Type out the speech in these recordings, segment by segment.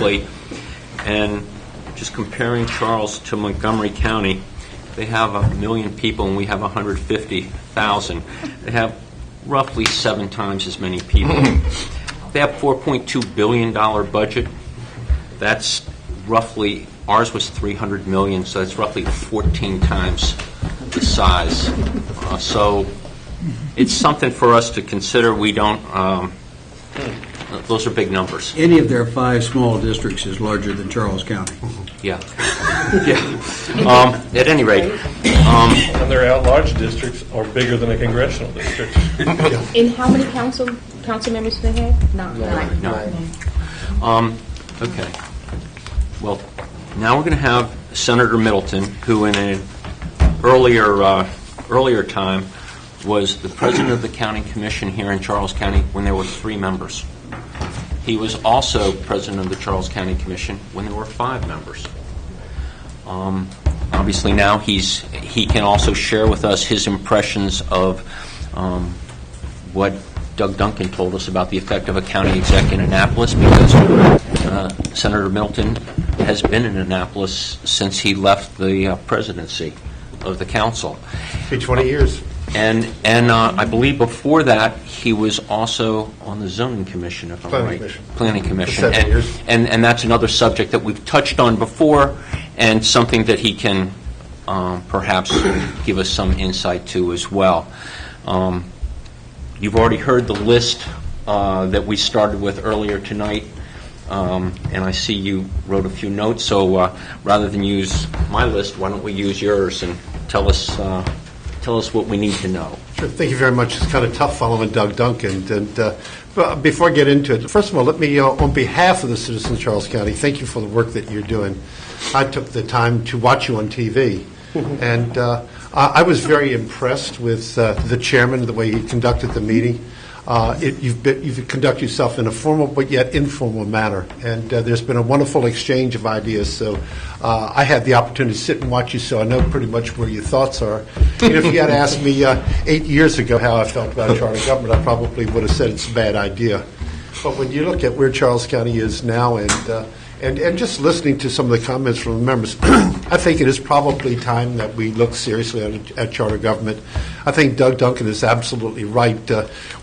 quickly, and just comparing Charles to Montgomery County, they have 1 million people and we have 150,000. They have roughly 7 times as many people. They have $4.2 billion budget. That's roughly, ours was $300 million, so that's roughly 14 times the size. So it's something for us to consider. We don't, those are big numbers. Any of their 5 small districts is larger than Charles County. Yeah. Yeah. At any rate. And their at-large districts are bigger than a congressional district. And how many council members do they have? No. Okay. Well, now we're going to have Senator Middleton, who in an earlier time was the president of the county commission here in Charles County when there were 3 members. He was also president of the Charles County Commission when there were 5 members. Obviously now he can also share with us his impressions of what Doug Duncan told us about the effect of a county exec in Annapolis, because Senator Middleton has been in Annapolis since he left the presidency of the council. Be 20 years. And I believe before that he was also on the zoning commission, if I'm right. Planning commission. For 7 years. And that's another subject that we've touched on before, and something that he can perhaps give us some insight to as well. You've already heard the list that we started with earlier tonight, and I see you wrote a few notes, so rather than use my list, why don't we use yours and tell us what we need to know. Sure. Thank you very much. It's kind of tough following Doug Duncan. And but before I get into it, first of all, let me, on behalf of the citizens of Charles County, thank you for the work that you're doing. I took the time to watch you on TV, and I was very impressed with the chairman, the way he conducted the meeting. You've conducted yourself in a formal but yet informal manner, and there's been a wonderful exchange of ideas. So I had the opportunity to sit and watch you, so I know pretty much where your thoughts are. And if you had asked me 8 years ago how I felt about charter government, I probably would have said it's a bad idea. But when you look at where Charles County is now, and just listening to some of the comments from the members, I think it is probably time that we look seriously at charter government. I think Doug Duncan is absolutely right.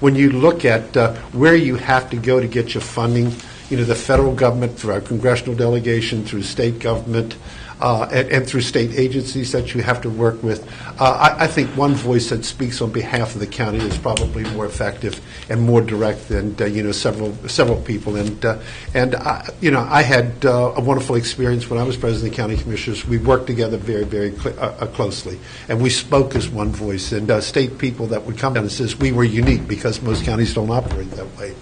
When you look at where you have to go to get your funding, the federal government, through our congressional delegation, through state government, and through state agencies that you have to work with, I think one voice that speaks on behalf of the county is probably more effective and more direct than several people. And I had a wonderful experience when I was president of the county commissioners. We worked together very, very closely, and we spoke as one voice. And state people that would come down and says we were unique because most counties don't operate that way.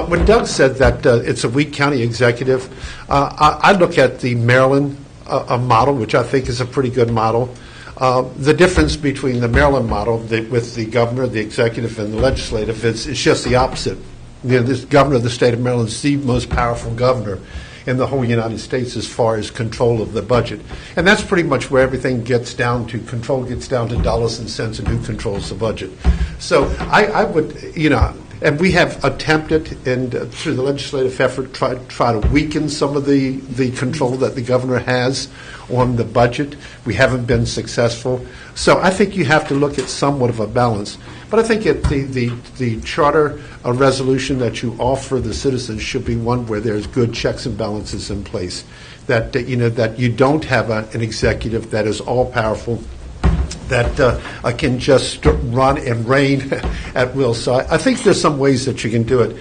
When Doug said that it's a weak county executive, I look at the Maryland a model, which I think is a pretty good model. The difference between the Maryland model with the governor, the executive, and the legislative is just the opposite. This governor of the state of Maryland is the most powerful governor in the whole United States as far as control of the budget. And that's pretty much where everything gets down to. Control gets down to dollars and cents and who controls the budget. So I would, and we have attempted, and through the legislative effort, try to weaken some of the control that the governor has on the budget. We haven't been successful. So I think you have to look at somewhat of a balance. But I think the charter resolution that you offer the citizens should be one where there's good checks and balances in place. That you don't have an executive that is all powerful, that can just run and reign at will. So I think there's some ways that you can do it.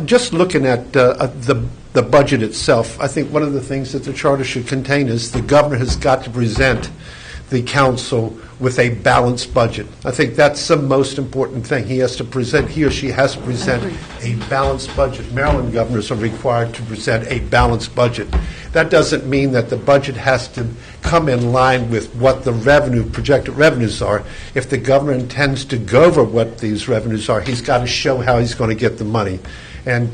Just looking at the budget itself, I think one of the things that the charter should contain is the governor has got to present the council with a balanced budget. I think that's the most important thing. He or she has to present a balanced budget. Maryland governors are required to present a balanced budget. That doesn't mean that the budget has to come in line with what the projected revenues are. If the governor intends to go over what these revenues are, he's got to show how he's going to get the money. And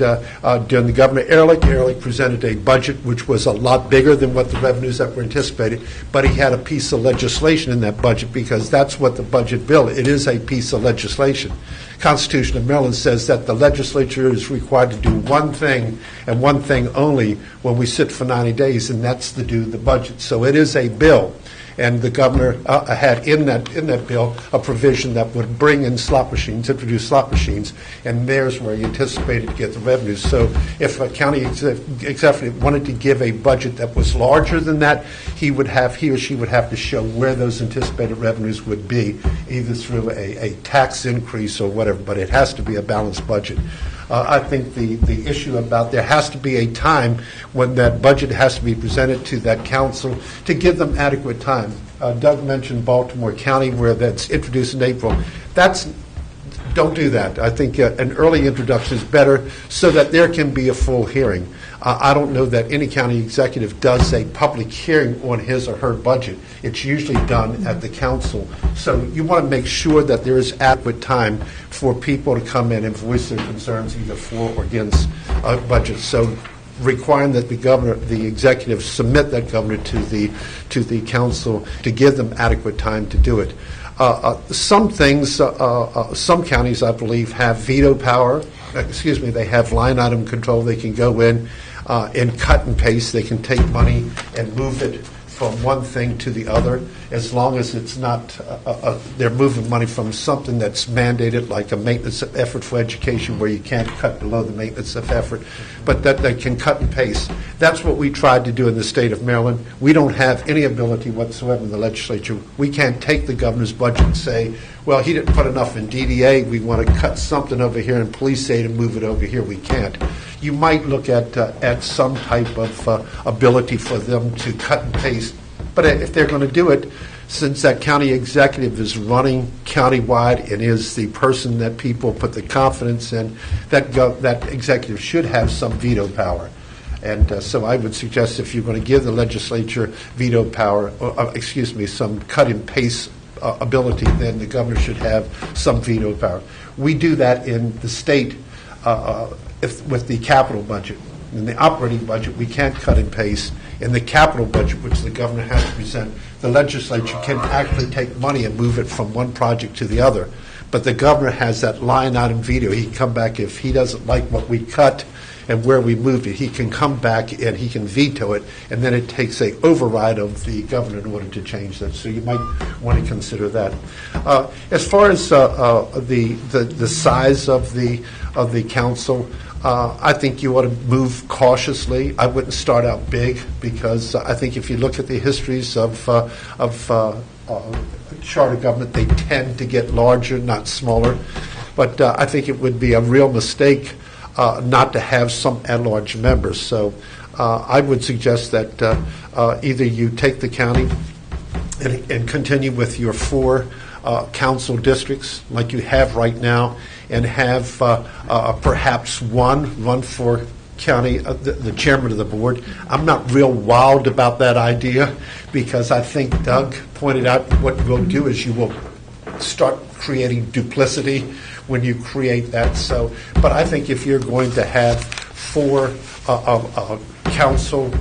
during the Governor Ehrlich presented a budget which was a lot bigger than what the revenues that were anticipated, but he had a piece of legislation in that budget because that's what the budget bill, it is a piece of legislation. Constitution of Maryland says that the legislature is required to do one thing and one thing only when we sit for 90 days, and that's to do the budget. So it is a bill. And the governor had in that bill a provision that would bring in slot machines, introduce slot machines, and there's where he anticipated to get the revenues. So if a county executive wanted to give a budget that was larger than that, he or she would have to show where those anticipated revenues would be, either through a tax increase or whatever, but it has to be a balanced budget. I think the issue about there has to be a time when that budget has to be presented to that council to give them adequate time. Doug mentioned Baltimore County where that's introduced in April. Don't do that. I think an early introduction is better so that there can be a full hearing. I don't know that any county executive does a public hearing on his or her budget. It's usually done at the council. So you want to make sure that there is adequate time for people to come in and voice their concerns either for or against a budget. So requiring that the executive submit that governor to the council to give them adequate time to do it. Some things, some counties, I believe, have veto power. They have line item control. They can go in and cut and paste. They can take money and move it from one thing to the other, as long as it's not, they're moving money from something that's mandated, like a maintenance of effort for education, where you can't cut below the maintenance of effort, but that they can cut and paste. That's what we tried to do in the state of Maryland. We don't have any ability whatsoever in the legislature. We can't take the governor's budget and say, well, he didn't put enough in DDA. We want to cut something over here in police aid and move it over here. We can't. You might look at some type of ability for them to cut and paste. But if they're going to do it, since that county executive is running countywide and is the person that people put the confidence in, that executive should have some veto power. And so I would suggest if you're going to give the legislature veto power, some cut and paste ability, then the governor should have some veto power. We do that in the state with the capital budget. In the operating budget, we can't cut and paste. In the capital budget, which the governor has to present, the legislature can actually take money and move it from one project to the other. But the governor has that line item veto. He can come back if he doesn't like what we cut and where we moved it. He can come back and he can veto it, and then it takes a override of the governor in order to change that. So you might want to consider that. As far as the size of the council, I think you ought to move cautiously. I wouldn't start out big, because I think if you look at the histories of charter government, they tend to get larger, not smaller. But I think it would be a real mistake not to have some at-large members. So I would suggest that either you take the county and continue with your 4 council districts like you have right now, and have perhaps one run for county, the chairman of the board. I'm not real wild about that idea, because I think Doug pointed out what we'll do is you will start creating duplicity when you create that. So, but I think if you're going to have 4 council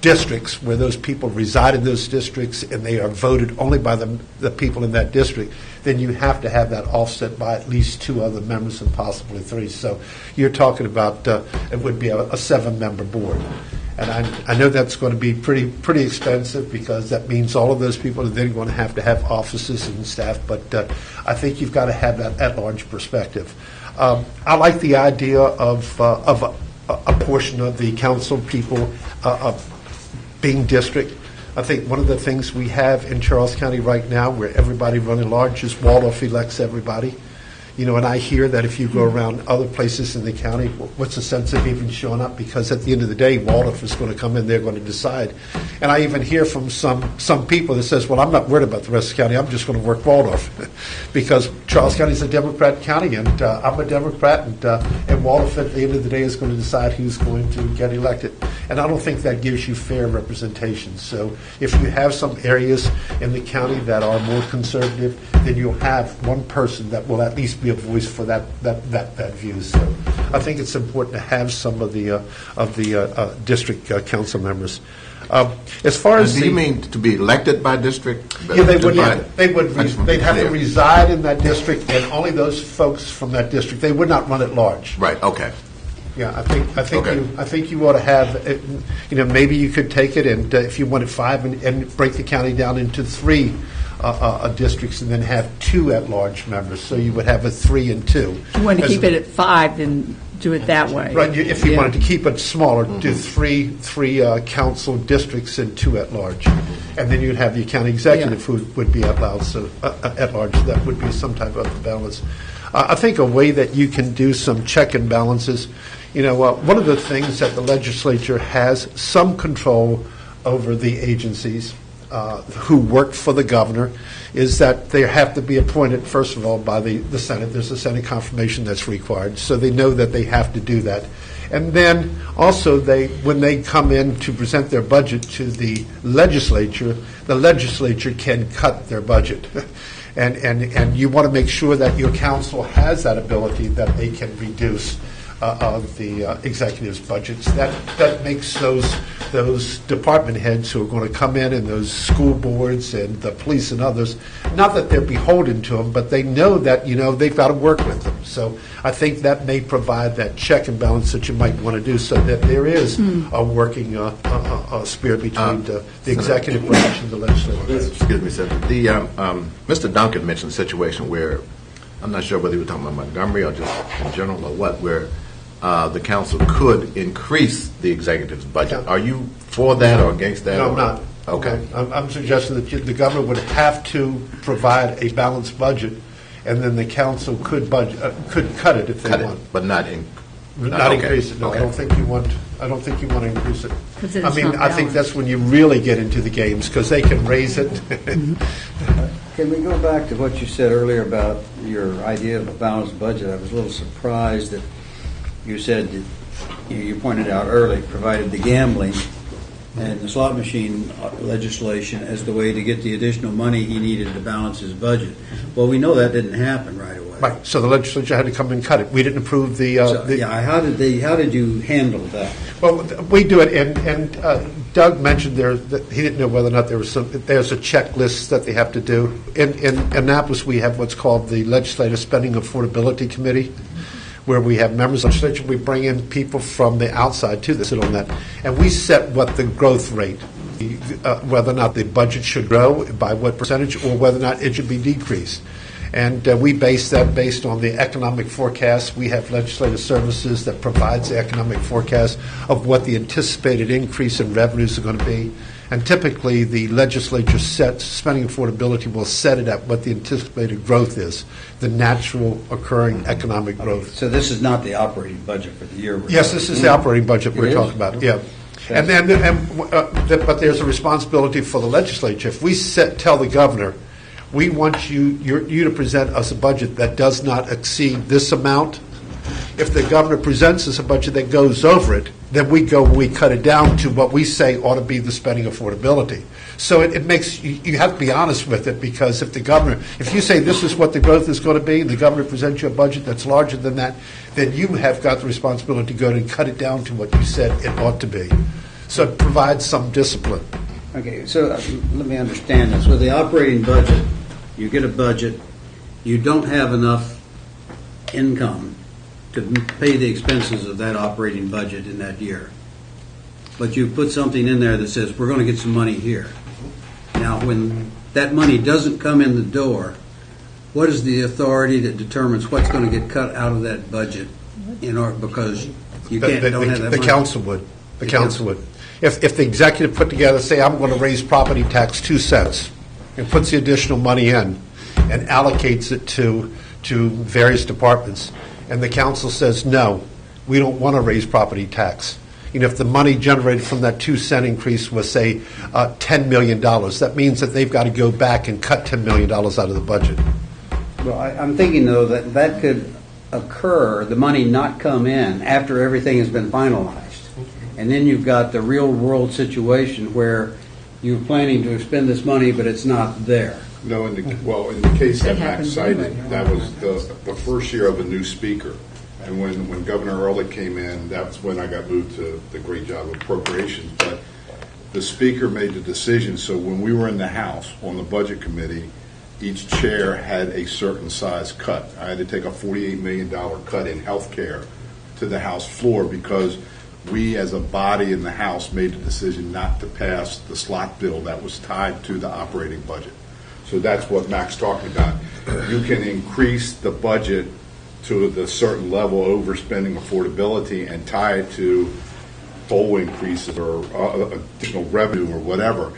districts where those people reside in those districts and they are voted only by the people in that district, then you have to have that offset by at least 2 other members and possibly 3. So you're talking about it would be a 7-member board. And I know that's going to be pretty expensive, because that means all of those people are then going to have offices and staff. But I think you've got to have that at-large perspective. I like the idea of a portion of the council people being district. I think one of the things we have in Charles County right now, where everybody running large, is Waldorf elects everybody. You know, and I hear that if you go around other places in the county, what's the sense of even showing up? Because at the end of the day, Waldorf is going to come in, they're going to decide. And I even hear from some people that says, well, I'm not worried about the rest of the county, I'm just going to work Waldorf. Because Charles County is a Democrat county, and I'm a Democrat, and Waldorf at the end of the day is going to decide who's going to get elected. And I don't think that gives you fair representation. So if you have some areas in the county that are more conservative, then you'll have one person that will at least be a voice for that view. So I think it's important to have some of the district council members. As far as Do you mean to be elected by district? Yeah, they would. By- They would. I just want to They'd be have to clear. reside in that district, and only those folks from that district. They would not run at large. Right, okay. Yeah, I think you ought to have. Maybe you could take it, and if you wanted 5, and break the county down into 3 districts, and then have 2 at-large members. So you would have a 3 and 2. If you want to keep it at 5, then do it that way. Right, if you Yeah. wanted to keep it smaller, do three council districts and 2 at large, and then you'd have your county executive who would be at large. So at large, that would be some type of balance. I think a way that you can do some check and balances. One of the things that the legislature has some control over the agencies who work for the governor is that they have to be appointed, first of all, by the Senate. There's a Senate confirmation that's required, so they know that they have to do that. And then also, when they come in to present their budget to the legislature can cut their budget. And you want to make sure that your council has that ability that they can reduce the executive's budgets. That makes those department heads who are going to come in, and those school boards and the police and others, not that they're beholden to them, but they know that they've got to work with them. So I think that may provide that check and balance that you might want to do, so that there is a working spirit between the executive branch and the legislative branch. Excuse me, Senator. Mr. Duncan mentioned a situation where, I'm not sure whether he was talking about Montgomery or just in general or what, where the council could increase the executive's budget. Yeah. Are you for that or against that? No, or- I'm not. Okay. I'm suggesting that the governor would have to provide a balanced budget, and then the council could cut it if they Cut want. it, but not in. Not okay. increase it. No, Okay. I don't think you want to increase it. 'Cause then I it's mean, not I think balanced. that's when you really get into the games, because they can raise it. Can we go back to what you said earlier about your idea of a balanced budget? I was a little surprised that you said that you pointed out early, provided the gambling and the slot machine legislation as the way to get the additional money he needed to balance his budget. Well, we know that didn't happen right away. Right, so the legislature had to come and cut it. We didn't approve the... So, how did you handle that? Well, we do it, and Doug mentioned that he didn't know whether or not there's a checklist that they have to do. In Annapolis, we have what's called the Legislative Spending Affordability Committee, where we have members of the legislature. We bring in people from the outside too that sit on that, and we set what the growth rate, whether or not the budget should grow by what percentage, or whether or not it should be decreased. And we base that based on the economic forecast. We have legislative services that provides the economic forecast of what the anticipated increase in revenues are going to be. And typically, the legislature spending affordability will set it at what the anticipated growth is, the natural occurring economic growth. So this is not the operating budget for the year. Yes, this is the operating budget It we're is? talking about, yeah. But there's a responsibility for the legislature. If we tell the governor, we want you to present us a budget that does not exceed this amount. If the governor presents us a budget that goes over it, then we cut it down to what we say ought to be the spending affordability. So it makes, you have to be honest with it, because if you say this is what the growth is going to be, and the governor presents you a budget that's larger than that, then you have got the responsibility to go and cut it down to what you said it ought to be. So it provides some discipline. Okay, so let me understand this. With the operating budget, you get a budget, you don't have enough income to pay the expenses of that operating budget in that year. But you put something in there that says, we're going to get some money here. Now, when that money doesn't come in the door, what is the authority that determines what's going to get cut out of that budget because you don't have that money? The council would. The council would. If the executive put together, say, I'm going to raise property tax 2 cents, and puts the additional money in and allocates it to various departments, and the council says, no, we don't want to raise property tax. If the money generated from that 2-cent increase was, say, $10 million, that means that they've got to go back and cut $10 million out of the budget. Well, I'm thinking, though, that could occur, the money not come in after everything has been finalized. And then you've got the real-world situation where you're planning to spend this money, but it's not there. No, in the case that Max happens cited, anyway. that was the first year of a new speaker. And when Governor Ehrlich came in, that's when I got moved to the great job of appropriations. But the Speaker made the decision, so when we were in the House on the Budget Committee, each chair had a certain size cut. I had to take a $48 million cut in health care to the House floor because we as a body in the House made the decision not to pass the slot bill that was tied to the operating budget. So that's what Mac's talking about. You can increase the budget to the certain level, overspending affordability, and tie it to toll increases or additional revenue or whatever,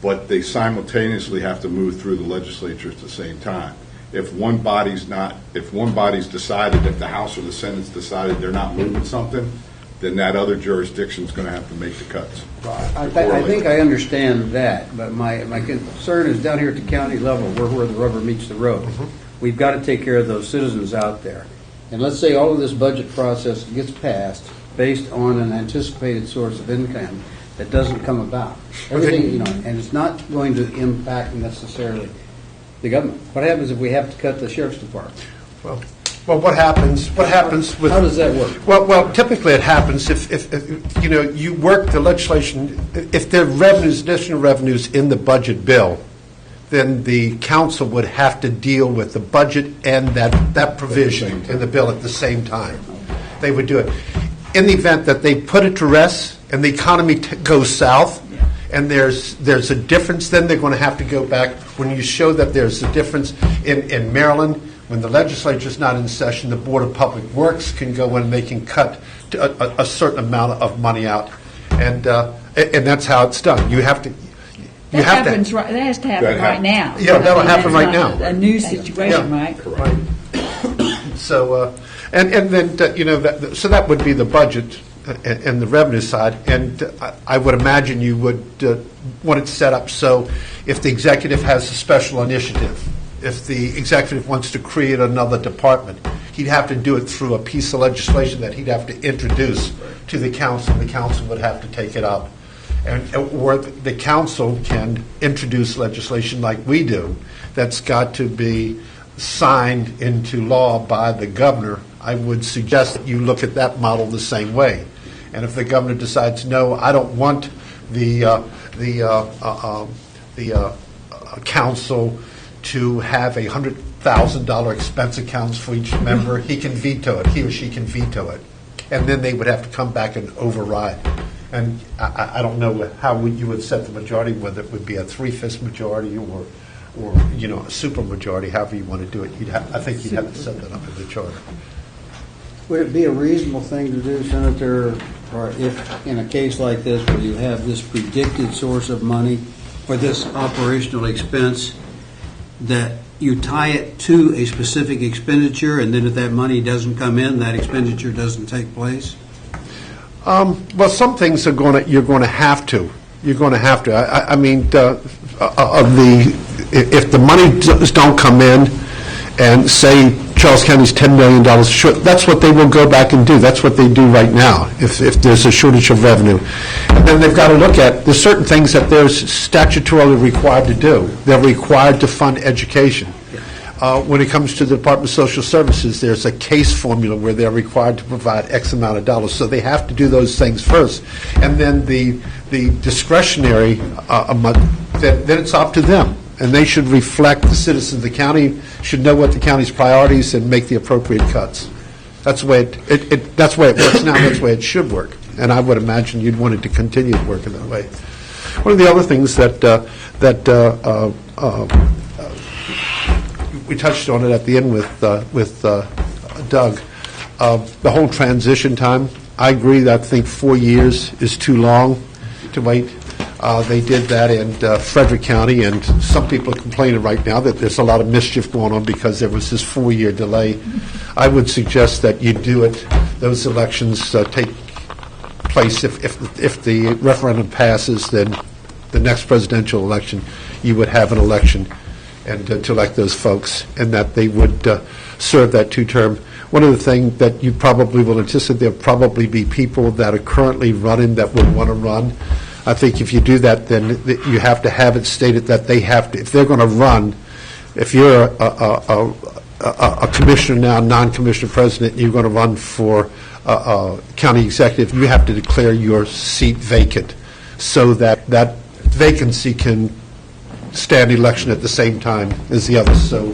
but they simultaneously have to move through the legislature at the same time. If one body's decided, if the House or the Senate's decided they're not moving something, then that other jurisdiction's going to have to make the cuts. I think I understand that, but my concern is down here at the county level, where the rubber meets the road. We've got to take care of those citizens out there. And let's say all of this budget process gets passed based on an anticipated source of income that doesn't come about. Everything, and it's not going to impact necessarily the government. What happens if we have to cut the sheriff's department? Well, what happens with... How does that work? Well, typically it happens if you work the legislation, if there are revenues, additional revenues in the budget bill, then the council would have to deal with the budget and that provision in the bill at the same time. They would do it. In the event that they put it to rest and the economy goes south, and there's a difference, then they're going to have to go back. When you show that there's a difference in Maryland, when the legislature is not in session, the Board of Public Works can go in and they can cut a certain amount of money out, and that's how it's done. You have to. That happens right. That has to happen right now. Yeah, that'll happen right now. A new situation, right? Correct. So, and then so that would be the budget and the revenue side, and I would imagine you would want it set up so if the executive has a special initiative, if the executive wants to create another department, he'd have to do it through a piece of legislation that he'd have to introduce to the council. The council would have to take it up. Or the council can introduce legislation like we do that's got to be signed into law by the governor. I would suggest that you look at that model the same way. And if the governor decides, no, I don't want the council to have $100,000 expense accounts for each member, he can veto it. He or she can veto it. And then they would have to come back and override. And I don't know how you would set the majority, whether it would be a 3/5 majority or a super majority, however you want to do it. I think you'd have to set that up in the charter. Would it be a reasonable thing to do, Senator, or if in a case like this where you have this predicted source of money for this operational expense, that you tie it to a specific expenditure, and then if that money doesn't come in, that expenditure doesn't take place? Well, some things you're going to have to. You're going to have to. I mean, if the money don't come in, and say Charles County's $10 million short, that's what they will go back and do. That's what they do right now if there's a shortage of revenue. And then they've got to look at, there's certain things that they're statutorily required to do. They're required to fund education. When it comes to the Department of Social Services, there's a case formula where they're required to provide X amount of dollars. So they have to do those things first. And then the discretionary, then it's up to them. And they should reflect the citizens. The county should know what the county's priorities and make the appropriate cuts. That's the way that's the way it works now. That's the way it should work. And I would imagine you'd want it to continue to work in that way. One of the other things that we touched on it at the end with Doug, the whole transition time. I agree that I think 4 years is too long to wait. They did that in Frederick County, and some people are complaining right now that there's a lot of mischief going on because there was this 4-year delay. I would suggest that you do it. Those elections take place. If the referendum passes, then the next presidential election, you would have an election and to elect those folks, and that they would serve that 2-term. One of the things that you probably will anticipate, there'll probably be people that are currently running that would want to run. I think if you do that, then you have to have it stated that they have to, if they're going to run, if you're a commissioner now, non-commissioner president, and you're going to run for county executive, you have to declare your seat vacant so that that vacancy can stand election at the same time as the others. So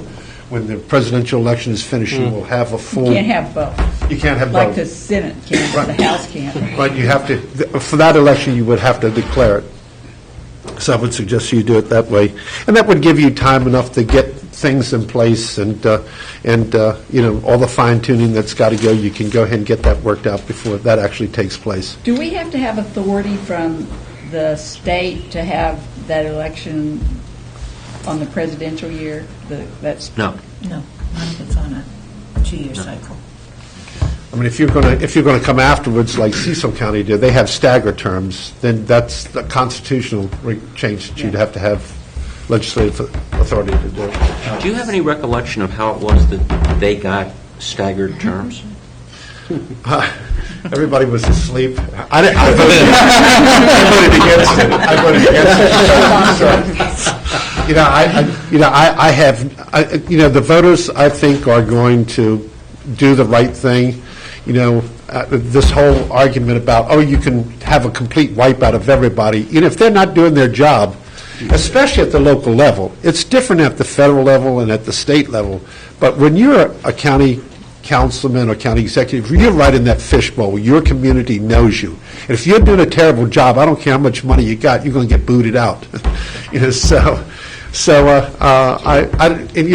when the presidential election is finished, you will have a full... You can't have both. You can't have Like both. the Senate can't, the House can't. But you have to, for that election, you would have to declare it. So I would suggest you do it that way. And that would give you time enough to get things in place and you know, all the fine tuning that's got to go, you can go ahead and get that worked out before that actually takes place. Do we have to have authority from the state to have that election on the presidential year? That's No. No, not if it's on a 2-year cycle. I mean, if you're going to come afterwards, like Cecil County did, they have staggered terms, then that's the constitutional change that you'd have to have legislative authority to do. Do you have any recollection of how it was that they got staggered terms? Everybody was asleep. I voted against it. The voters, I think, are going to do the right thing. You know, this whole argument about, oh, you can have a complete wipeout of everybody. You know, if they're not doing their job, especially at the local level, it's different at the federal level and at the state level. But when you're a county councilman or county executive, you're right in that fishbowl. Your community knows you. And if you're doing a terrible job, I don't care how much money you got, you're going to get booted out. You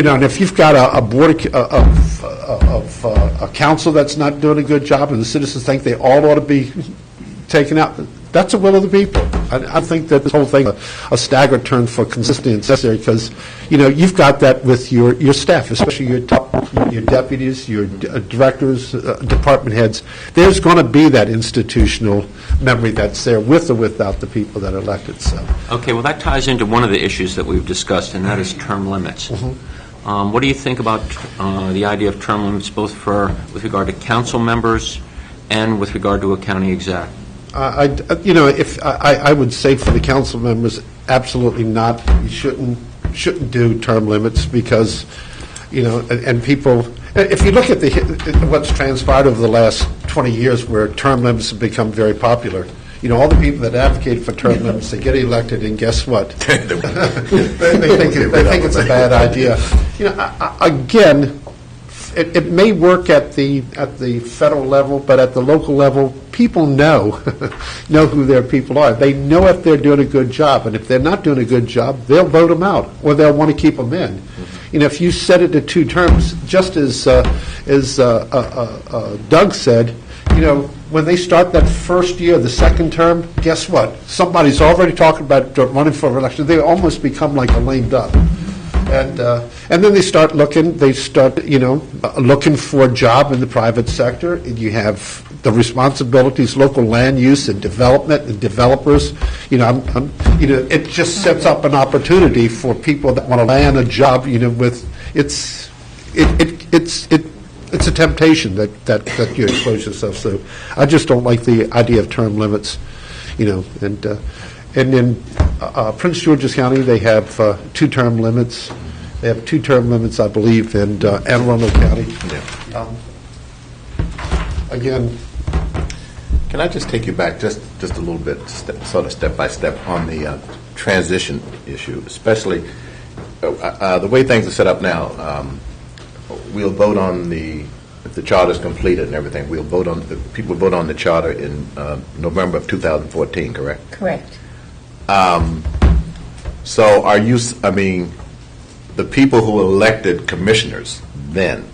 know, and if you've got a board of a council that's not doing a good job, and the citizens think they all ought to be taken out, that's the will of the people. I think that this whole thing, a staggered turn for consistency is necessary because, you know, you've got that with your staff, especially your deputies, your directors, department heads. There's going to be that institutional memory that's there with or without the people that are elected. So, Okay, well, that ties into one of the issues that we've discussed, and that is term limits. What do you think about the idea of term limits, both with regard to council members and with regard to a county exec? I would say for the council members, absolutely not. You shouldn't do term limits because, you know, and people. If you look at what's transpired over the last 20 years, where term limits have become very popular, you know, all the people that advocate for term limits, they get elected, and guess what? they think it's a bad idea. You know, again. It may work at the federal level, but at the local level, people know who their people are. They know if they're doing a good job, and if they're not doing a good job, they'll vote them out, or they'll want to keep them in. You know, if you set it to 2 terms, just as Doug said, you know, when they start that first year, the second term, guess what? Somebody's already talking about running for election. They almost become like a lame duck. And then they start looking for a job in the private sector. And you have the responsibilities, local land use and development and developers. You know, it just sets up an opportunity for people that want to land a job. You know, it's a temptation that you expose yourself. So I just don't like the idea of term limits. You know, and in Prince George's County, they have 2-term limits. They have 2-term limits, I believe, in Anne Arundel County. Yeah. Again, Can I just take you back just a little bit, step by step on the transition issue, especially the way things are set up now. We'll vote on if the charter is completed and everything. People vote on the charter in November of 2014, correct? Correct. So the people who elected commissioners then,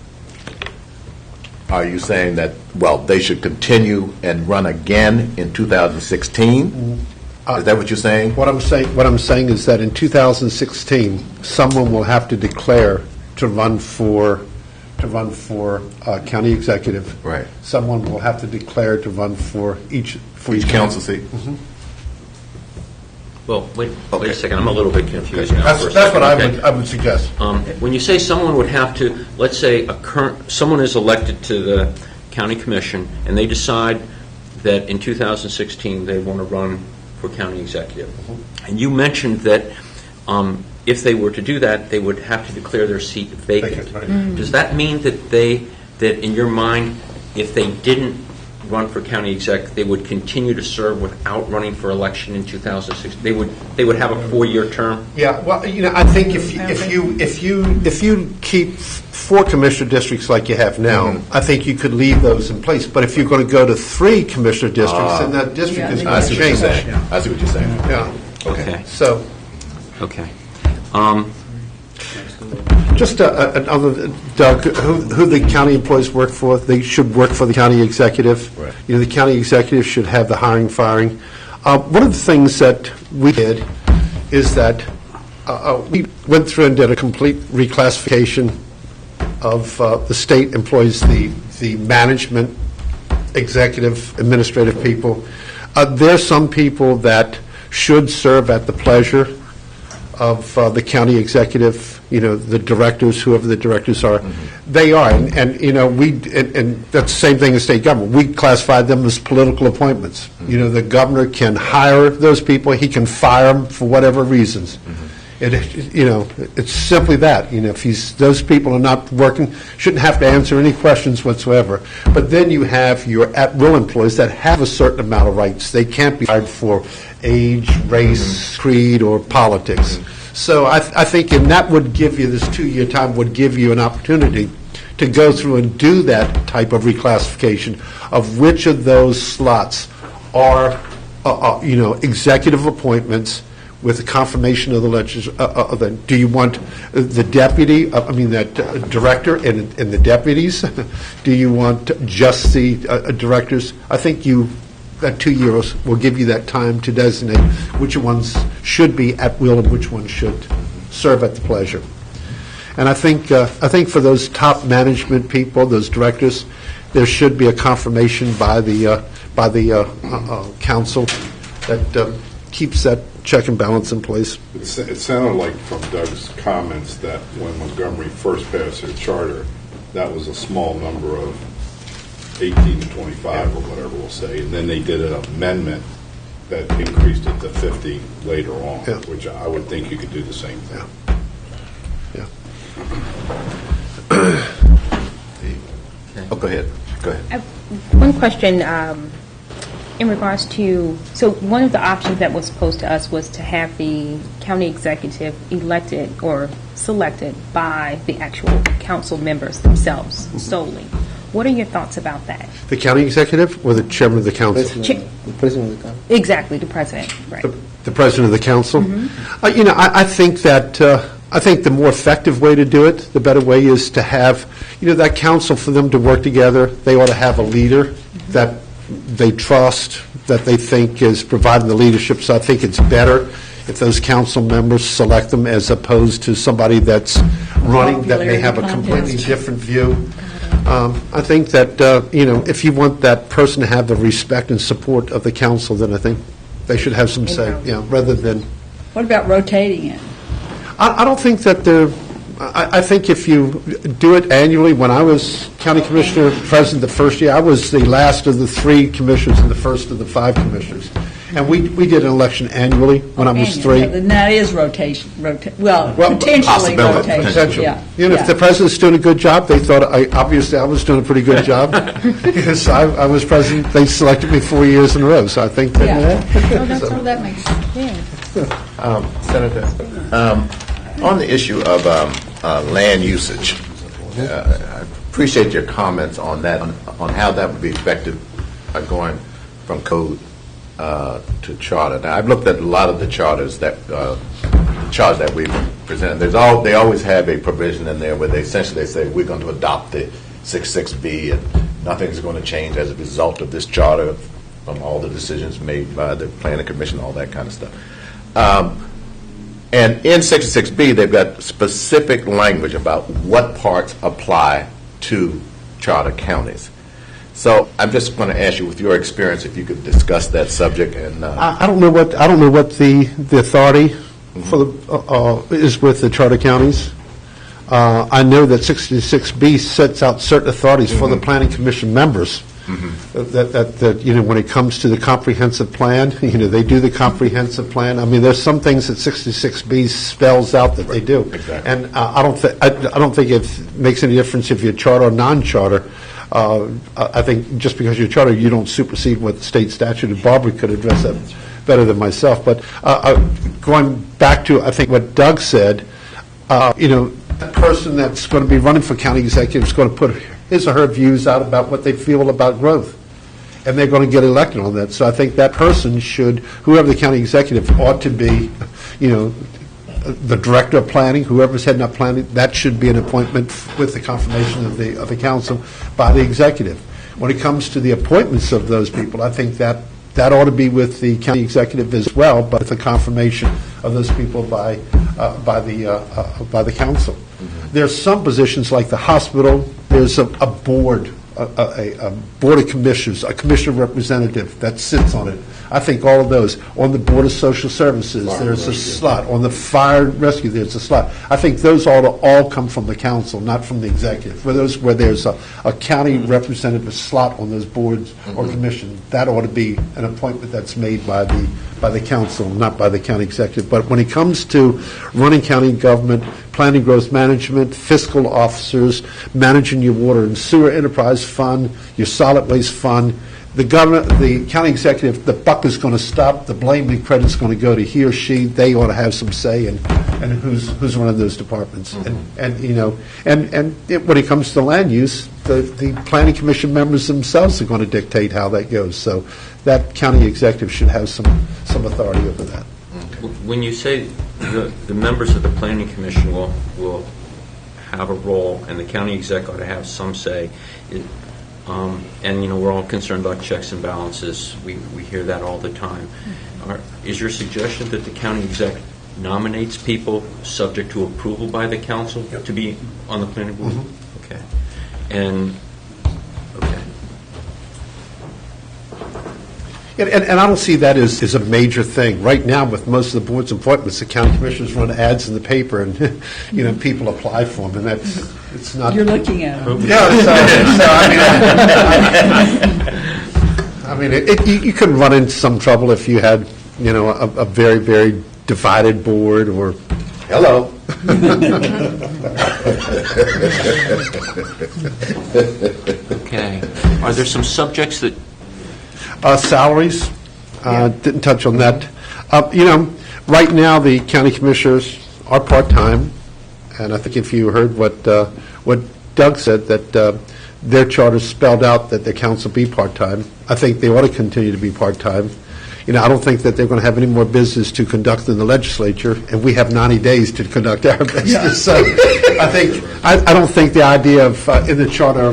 are you saying that, well, they should continue and run again in 2016? Is that what you're saying? what I'm saying is that in 2016, someone will have to declare to run for county executive. Right. Someone will have to declare to run for each council seat? Well, wait a second, I'm a little bit confused now. That's what I would suggest. When you say someone would have to, let's say someone is elected to the county commission, and they decide that in 2016 they want to run for county executive. And you mentioned that If they were to do that, they would have to declare their seat vacant. Vacant, right. Does that mean that in your mind, if they didn't run for county exec, they would continue to serve without running for election in 2006? They would have a 4-year term? Yeah, well, I think if you keep 4 commissioner districts like you have now, I think you could leave those in place. But if you're going to go to 3 commissioner districts, then that district Yeah, is then going I to see what you're change. saying. I see what you're saying. Yeah. Okay. So, Okay. just another, Doug, who the county employees work for, they should work for the county executive. Right. The county executive should have the hiring, firing. One of the things that we did is that we went through and did a complete reclassification of the state employees, the management, executive, administrative people. There's some people that should serve at the pleasure of the county executive, the directors, whoever the directors are. They are, and that's the same thing as state government. We classified them as political appointments. The governor can hire those people, he can fire them for whatever reasons. It's simply that. If those people are not working, shouldn't have to answer any questions whatsoever. But then you have your at-will employees that have a certain amount of rights. They can't be fired for age, race, creed, or politics. So I think, and that would give you, this 2-year time would give you an opportunity to go through and do that type of reclassification of which of those slots are, executive appointments with the confirmation of the legislature. Do you want the deputy, that director and the deputies? Do you want just the directors? I think that 2 years will give you that time to designate which ones should be at will and which ones should serve at the pleasure. And I think for those top management people, those directors, there should be a confirmation by the council that keeps that check and balance in place. It sounded like from Doug's comments that when Montgomery first passed their charter, that was a small number of 18 to 25 or whatever we'll say, and then they did an amendment that increased it to 50 later on, Yeah. which I would think you could do the same thing. Yeah. Oh, go ahead. One question in regards to, so one of the options that was posed to us was to have the county executive elected or selected by the actual council members themselves solely. What are your thoughts about that? The county executive or the chairman of the council? The president of the council. Exactly, the president, right. The president of the council? I think that, I think the more effective way to do it, the better way is to have, that council for them to work together. They ought to have a leader that they trust, that they think is providing the leadership. So I think it's better if those council members select them as opposed to somebody that's running that may have a completely different view. I think that, if you want that person to have the respect and support of the council, then I think they should have some say, rather than... What about rotating it? I don't think that I think if you do it annually, when I was county commissioner president the first year, I was the last of the 3 commissioners and the first of the 5 commissioners. And we did an election annually when I was 3. And that is rotation, well, Well, potentially possibility, rotation. Potential. Yeah. If the president's doing a good job, they thought, obviously I was doing a pretty good job. Because I was president, they selected me 4 years in a row, so I think that... Yeah. So that makes sense. Senator, on the issue of land usage, I appreciate your comments on that, on how that would be effective going from code to charter. Now, I've looked at a lot of the charters that we've presented. They always have a provision in there where they essentially say we're going to adopt the 66B and nothing's going to change as a result of this charter from all the decisions made by the Planning Commission, all that kind of stuff. And in 66B, they've got specific language about what parts apply to charter counties. So I'm just going to ask you, with your experience, if you could discuss that subject. And I don't know what the authority for the is with the charter counties. I know that 66B sets out certain authorities for the Planning Commission members That when it comes to the comprehensive plan, they do the comprehensive plan. I mean, there's some things that 66B spells out that they do. Exactly. And I don't think it makes any difference if you're charter or non-charter. I think just because you're charter, you don't supersede what the state statute, and Barbara could address that better than myself. But going back to, I think, what Doug said, that person that's going to be running for county executive is going to put his or her views out about what they feel about growth. And they're going to get elected on that. So I think that person should, whoever the county executive ought to be, the director of planning, whoever's heading up planning, that should be an appointment with the confirmation of the council by the executive. When it comes to the appointments of those people, I think that ought to be with the county executive as well, but with the confirmation of those people by the council. There's some positions like the hospital. There's a board, a board of commissioners, a commissioner representative that sits on it. I think all of those. On the Board of Social Services, there's a slot. On the Fire and Rescue, there's a slot. I think those ought to all come from the council, not from the executive. For those where there's a county representative slot on those boards or commissions, that ought to be an appointment that's made by the council, not by the county executive. But when it comes to running county government, planning growth management, fiscal officers, managing your water and sewer enterprise fund, your solid waste fund, the county executive, the buck is going to stop. The blame and credit is going to go to he or she. They ought to have some say in who's running those departments. And when it comes to land use, the planning commission members themselves are going to dictate how that goes. So that county executive should have some authority over that. When you say the members of the planning commission will have a role and the county exec ought to have some say, and we're all concerned about checks and balances. We hear that all the time. Is your suggestion that the county exec nominates people subject to approval by the council to be on the planning board? Okay. And And I don't see that as a major thing. Right now, with most of the board's appointments, the county commissioners run ads in the paper, and people apply for them, and it's not. You're looking at them. Yeah, I mean, you could run into some trouble if you had, a very, very divided board or. Hello. okay. Are there some subjects that? Salaries, didn't touch on that. Right now, the county commissioners are part-time, and I think if you heard what Doug said, that their charter spelled out that their council be part-time. I think they ought to continue to be part-time. I don't think that they're going to have any more business to conduct in the legislature, and we have 90 days to conduct our business. Yeah. So I don't think the idea of in the charter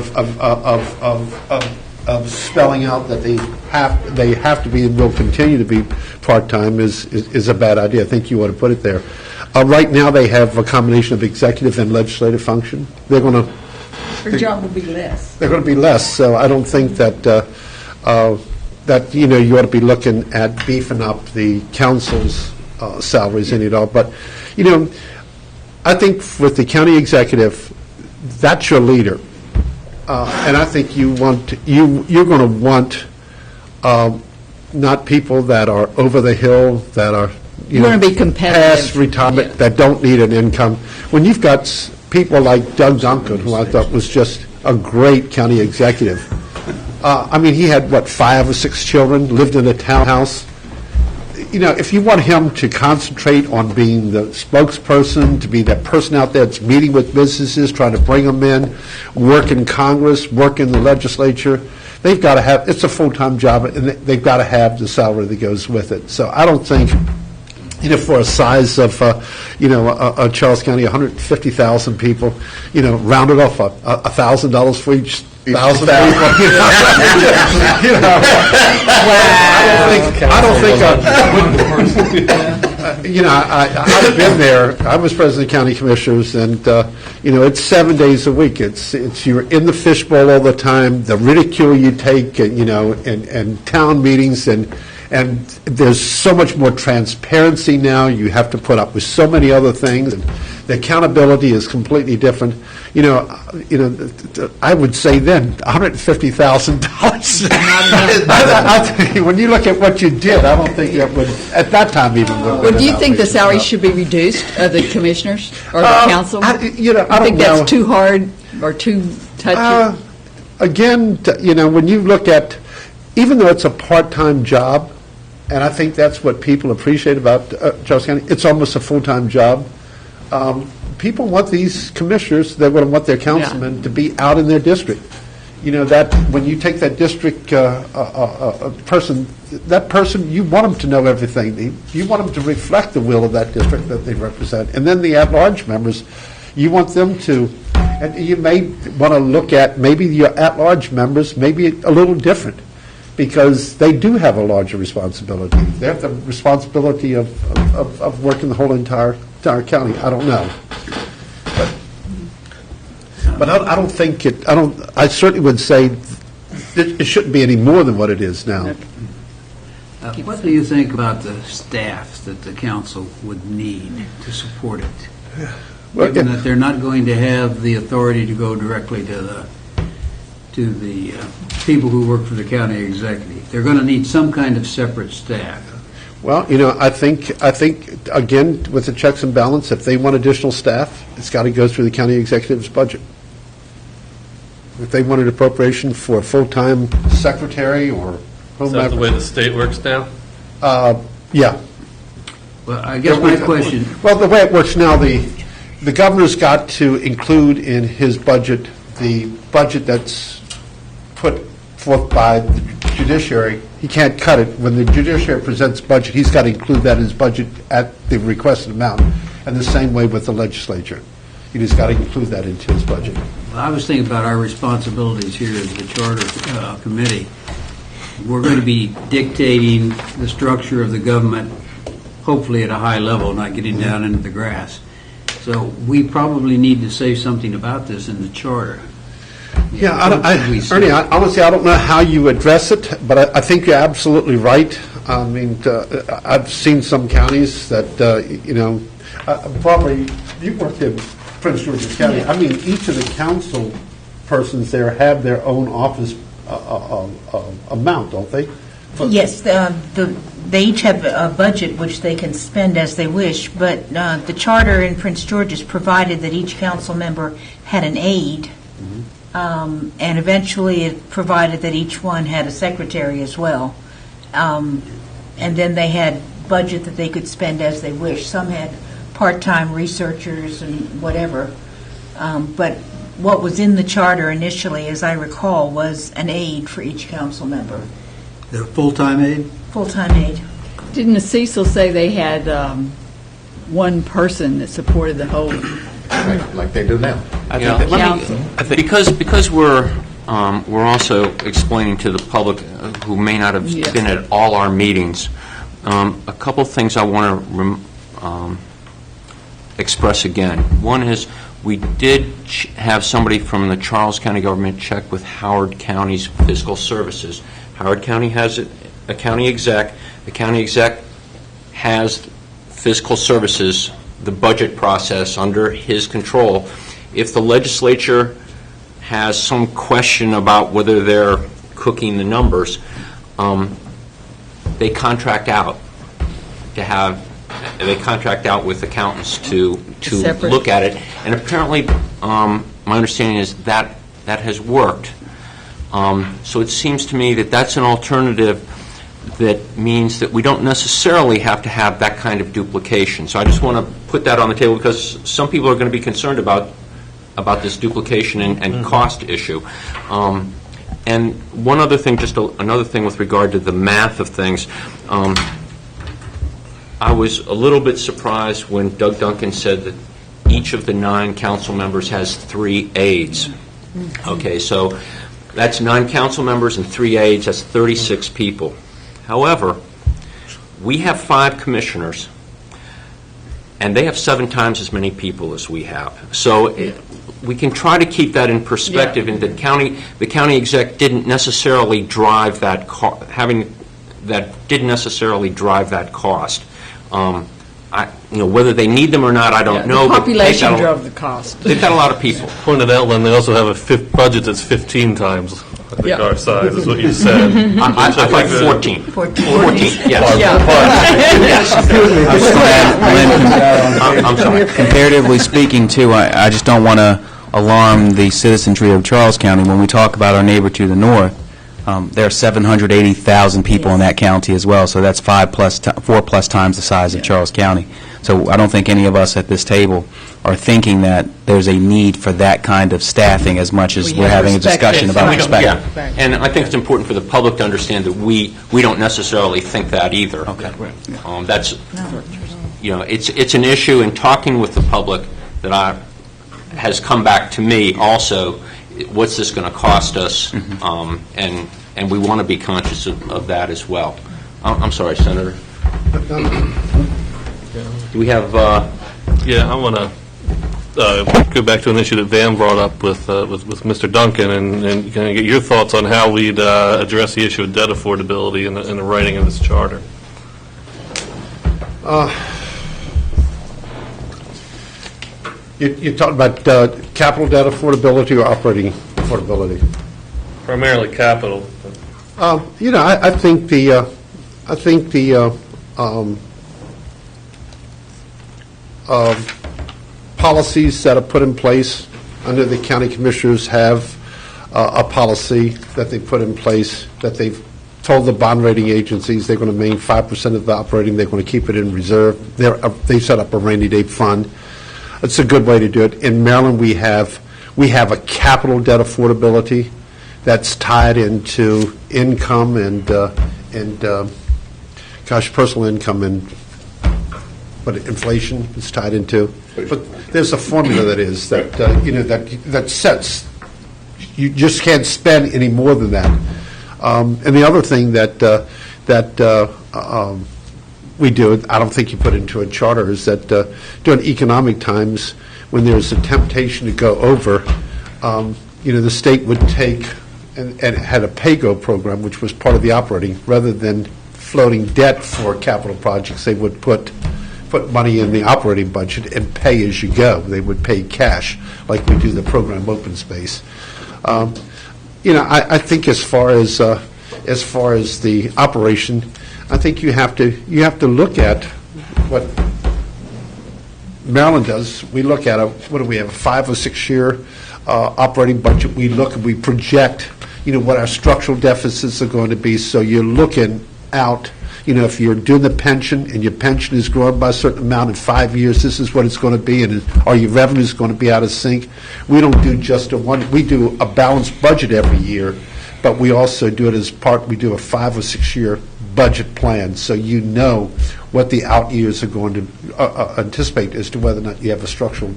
of spelling out that they have to be and will continue to be part-time is a bad idea. I think you ought to put it there. Right now, they have a combination of executive and legislative function. They're going to. Her job will be less. They're going to be less. So I don't think that you ought to be looking at beefing up the council's salaries any at all. But I think with the county executive, that's your leader. And I think you're going to want not people that are over the hill, that are want to be competitive. Past retirement, that don't need an income. When you've got people like Doug Duncan, who I thought was just a great county executive. He had 5 or 6 children, lived in a townhouse. If you want him to concentrate on being the spokesperson, to be that person out there that's meeting with businesses, trying to bring them in, work in Congress, work in the legislature, they've got to have, it's a full-time job, and they've got to have the salary that goes with it. So I don't think, for a size of, Charles County, 150,000 people, rounded off $1,000 for each 1,000 people. I've been there. I was president of county commissioners, and it's 7 days a week. It's you're in the fishbowl all the time. The ridicule you take, and town meetings, and there's so much more transparency now. You have to put up with so many other things. And The accountability is completely different. I would say then, $150,000. I'll tell you, when you look at what you did, I don't think that would, at that time even. Well, do you think the salary should be reduced of the commissioners or the council? I don't think know. that's too hard or too touchy? Again, when you look at, even though it's a part-time job, and I think that's what people appreciate about Charles County, it's almost a full-time job. People want these commissioners, they want their councilmen to be out in their district. That when you take that district person, you want them to know everything. You want them to reflect the will of that district that they represent. And then the at-large members, you want them to, and you may want to look at maybe your at-large members maybe a little different, because they do have a larger responsibility. They have the responsibility of working the whole entire county. I don't know. But I don't think I certainly would say it shouldn't be any more than what it is now. What do you think about the staff that the council would need to support it? Given that they're not going to have the authority to go directly to the people who work for the county executive. They're going to need some kind of separate staff. Well, I think again, with the checks and balance, if they want additional staff, it's got to go through the county executive's budget. If they want an appropriation for a full-time secretary or Is that the way the state works now? yeah. Well, I guess my question, Well, the way it works now, the governor's got to include in his budget the budget that's put forth by the judiciary. He can't cut it. When the judiciary presents budget, he's got to include that in his budget at the requested amount. And the same way with the legislature. He just got to include that into his budget. I was thinking about our responsibilities here as the Charter Committee. We're going to be dictating the structure of the government, hopefully at a high level, not getting down into the grass. So we probably need to say something about this in the charter. Yeah, Ernie, honestly, I don't know how you address it, but I think you're absolutely right. I mean, I've seen some counties that, probably, you worked in Prince George's County. Yeah. I mean, each of the council persons there have their own office amount, don't they? Yes, they each have a budget which they can spend as they wish, but the charter in Prince George's provided that each council member had an aide, and eventually it provided that each one had a secretary as well. And then they had budget that they could spend as they wish. Some had part-time researchers and whatever. But what was in the charter initially, as I recall, was an aide for each council member. The full-time aide? Full-time aide. Didn't the Cecil say they had one person that supported the whole Like they do now. council? Because we're also explaining to the public who may not have Yes. been at all our meetings, a couple things I want to express again. One is we did have somebody from the Charles County government check with Howard County's fiscal services. Howard County has a county exec. The county exec has fiscal services, the budget process under his control. If the legislature has some question about whether they're cooking the numbers, they contract out with accountants to Separate. look at it. And apparently, my understanding is that has worked. So it seems to me that that's an alternative that means that we don't necessarily have to have that kind of duplication. So I just want to put that on the table because some people are going to be concerned about this duplication and cost issue. And one other thing, another thing with regard to the math of things, I was a little bit surprised when Doug Duncan said that each of the 9 council members has 3 aides. Okay, so that's 9 council members and 3 aides, that's 36 people. However, we have 5 commissioners, and they have 7 times as many people as we have. So we can try to keep that in perspective, and the county exec didn't necessarily drive that didn't necessarily drive that cost. whether they need them or not, I don't know. The but they've population got a- drove the cost. They've got a lot of people. Pointed out, Len, they also have a budget that's 15 times, I think, Yeah. our size, is what you said. I'd like 14. 14, yes. I'm sorry. Comparatively speaking, too, I just don't want to alarm the citizenry of Charles County. When we talk about our neighbor to the north, there are 780,000 people in that county as well, so that's 4+ times the size of Charles County. So I don't think any of us at this table are thinking that there's a need for that kind of staffing as much as We we're have having a respect discussion it. about Right. respect. Yeah, and I think it's important for the public to understand that we don't necessarily think that either. Okay. That's, it's an issue in talking with the public that has come back to me also, what's this going to cost us? And we want to be conscious of that as well. I'm sorry, Senator. Do we have, Yeah, I want to go back to an issue that Van brought up with Mr. Duncan, and kind of get your thoughts on how we'd address the issue of debt affordability in the writing of this charter. You're talking about capital debt affordability or operating affordability? Primarily capital. I think the policies that are put in place under the county commissioners have a policy that they put in place that they've told the bond rating agencies they're going to maintain 5% of the operating, they're going to keep it in reserve. They've set up a rainy day fund. It's a good way to do it. In Maryland, we have a capital debt affordability that's tied into income and personal income and what inflation is tied into. But there's a formula that sets. You just can't spend any more than that. And the other thing that we do, I don't think you put into a charter, is that during economic times, when there's a temptation to go over, the state would take and had a pay-go program, which was part of the operating, rather than floating debt for capital projects. They would put money in the operating budget and pay as you go. They would pay cash, like we do the program Open Space. I think as far as the operation, I think you have to look at what Maryland does. We look at what do we have, a 5 or 6 year operating budget. We look and we project, what our structural deficits are going to be. So you're looking out. If you're doing the pension and your pension is growing by a certain amount in 5 years, this is what it's going to be, and are your revenues going to be out of sync? We don't do just we do a balanced budget every year, but we also do it as we do a 5 or 6 year budget plan, so what the out years are going to anticipate as to whether or not you have a structural.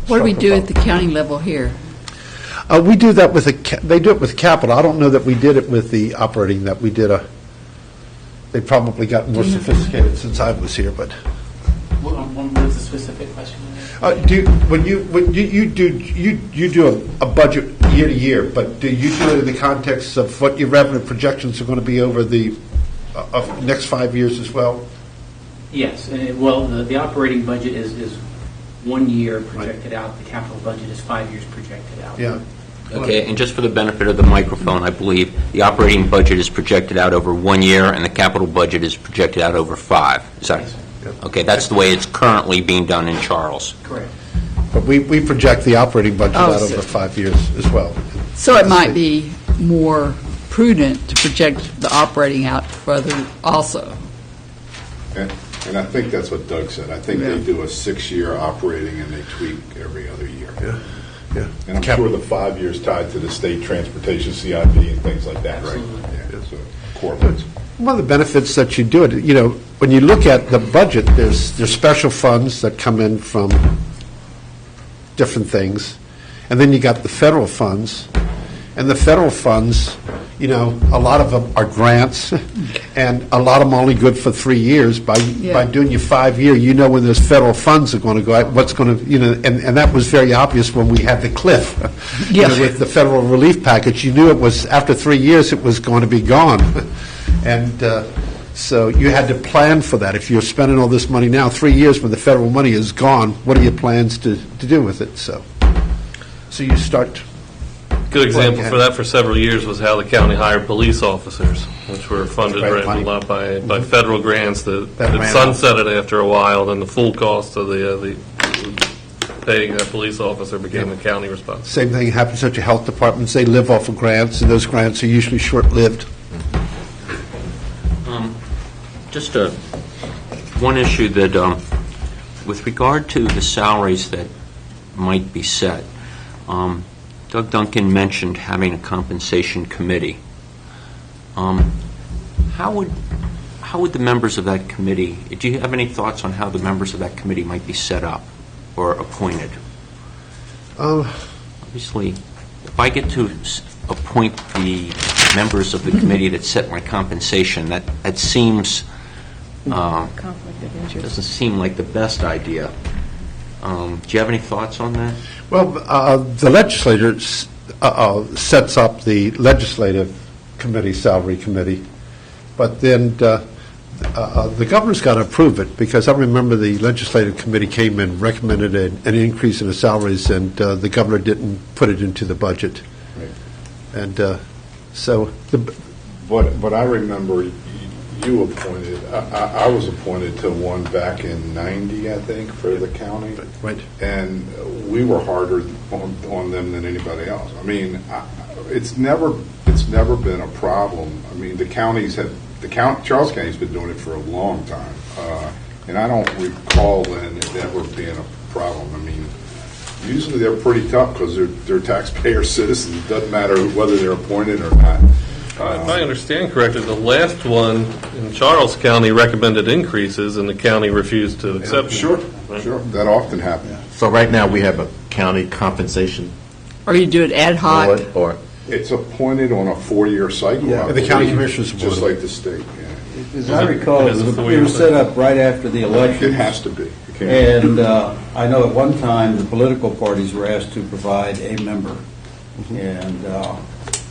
What do we do at the problem. county level here? We do that they do it with capital. I don't know that we did it with the operating, that we did they probably got more sophisticated since I was here, but. What was the specific question? You do a budget year to year, but do you do it in the context of what your revenue projections are going to be over the next 5 years as well? Yes. The operating budget is 1 year projected out. The capital budget is 5 years projected out. Yeah. okay, and just for the benefit of the microphone, I believe the operating budget is projected out over 1 year and the capital budget is projected out over 5. Is that, Yes. okay, that's the way it's currently being done in Charles. Correct. But we project the operating budget Oh, out so- over 5 years as well. So it might be more prudent to project the operating out further also. And I think that's what Doug said. I think they do a 6-year operating and they tweak every other year. Yeah. And I'm sure the 5 years tied to the state transportation CIP and things like that, right? Absolutely. Yeah, so correlates. One of the benefits that you do it, when you look at the budget, there's special funds that come in from different things, and then you got the federal funds, and the federal funds, a lot of them are grants, and a lot of them are only good for 3 years. By doing your 5-year, when those federal funds are going to go out, what's going to, and that was very obvious when we had the cliff, with the federal relief package. You knew it was, after 3 years, it was going to be gone. And So you had to plan for that. If you're spending all this money now, 3 years when the federal money is gone, what are your plans to do with it? So you start. Good example for that for several years was how the county hired police officers, which were funded Right, right, a money. lot by federal grants that That ran sunsetted after a while, then the full cost of the paying that police officer became the county responsibility. Same thing happens at your health departments. They live off of grants, and those grants are usually short-lived. Just one issue that, with regard to the salaries that might be set, Doug Duncan mentioned having a compensation committee. How would the members of that committee, do you have any thoughts on how the members of that committee might be set up or appointed? Obviously, if I get to appoint the members of the committee that set my compensation, that seems, Conflict of interest. doesn't seem like the best idea. Do you have any thoughts on that? Well, the legislature sets up the legislative committee, salary committee, but then the governor's got to approve it, because I remember the legislative committee came and recommended an increase in the salaries, and the governor didn't put it into the budget. Right. And so, But I remember you appointed, I was appointed to one back in '90, I think, for the county. right. And we were harder on them than anybody else. I mean, it's never been a problem. I mean, Charles County's been doing it for a long time, and I don't recall then it ever being a problem. I mean, usually they're pretty tough because they're taxpayer citizens. It doesn't matter whether they're appointed or not. If I understand correctly, the last one in Charles County recommended increases, and the county refused to accept them. Sure. That often happens. So right now, we have a county compensation Or you do it ad hoc? board, or It's appointed on a 4-year cycle. Yeah. I The county believe, commissioners just board. like the state. Yeah. As I recall, It is a it four-year was set up right after the election. It has to be. It can't- And I know at one time, the political parties were asked to provide a member.